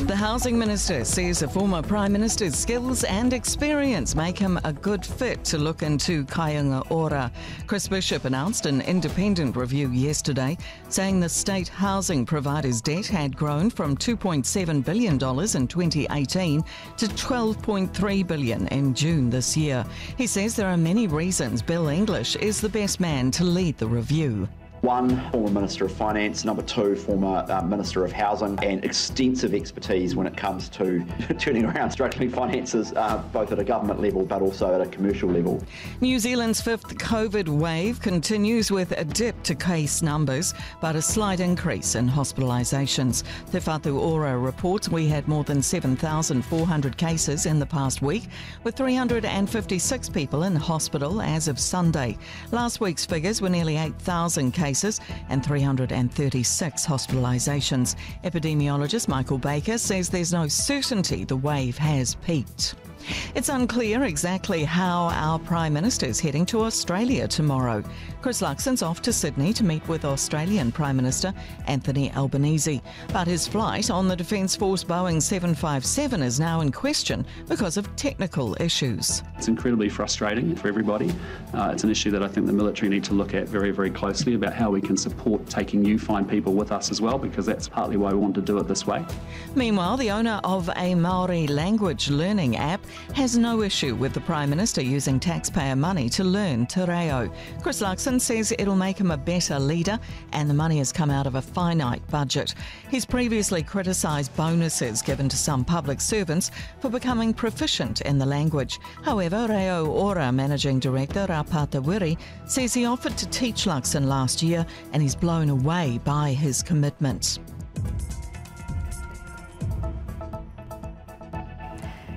The Housing Minister says a former Prime Minister's skills and experience make him a good fit to look into Kāinga Ora. Chris Bishop announced an independent review yesterday, saying the state housing provider's debt had grown from $2.7 billion in 2018 to $12.3 billion in June this year. He says there are many reasons Bill English is the best man to lead the review. One, former Minister of Finance. Number two, former Minister of Housing, and extensive expertise when it comes to turning around struggling finances, both at a government level but also at a commercial level. New Zealand's fifth COVID wave continues with a dip to case numbers but a slight increase in hospitalisations. Te Whatu Ora reports we had more than 7,400 cases in the past week, with 356 people in hospital as of Sunday. Last week's figures were nearly 8,000 cases and 336 hospitalisations. Epidemiologist Michael Baker says there's no certainty the wave has peaked. It's unclear exactly how our Prime Minister is heading to Australia tomorrow. Chris Luxon's off to Sydney to meet with Australian Prime Minister Anthony Albanese. But his flight on the Defence Force Boeing 757 is now in question because of technical issues. It's incredibly frustrating for everybody. It's an issue that I think the military need to look at very, very closely about how we can support taking new fine people with us as well, because that's partly why we want to do it this way. Meanwhile, the owner of a Māori language learning app has no issue with the Prime Minister using taxpayer money to learn te reo. Chris Luxon says it'll make him a better leader, and the money has come out of a finite budget. He's previously criticised bonuses given to some public servants for becoming proficient in the language. However, Reo Ora Managing Director Rapata Wiri says he offered to teach Luxon last year and he's blown away by his commitment.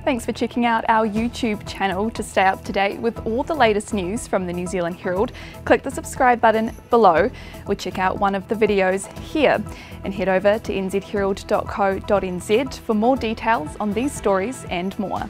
Thanks for checking out our YouTube channel. To stay up to date with all the latest news from the New Zealand Herald, click the subscribe button below or check out one of the videos here, and head over to nzherald.co.nz for more details on these stories and more.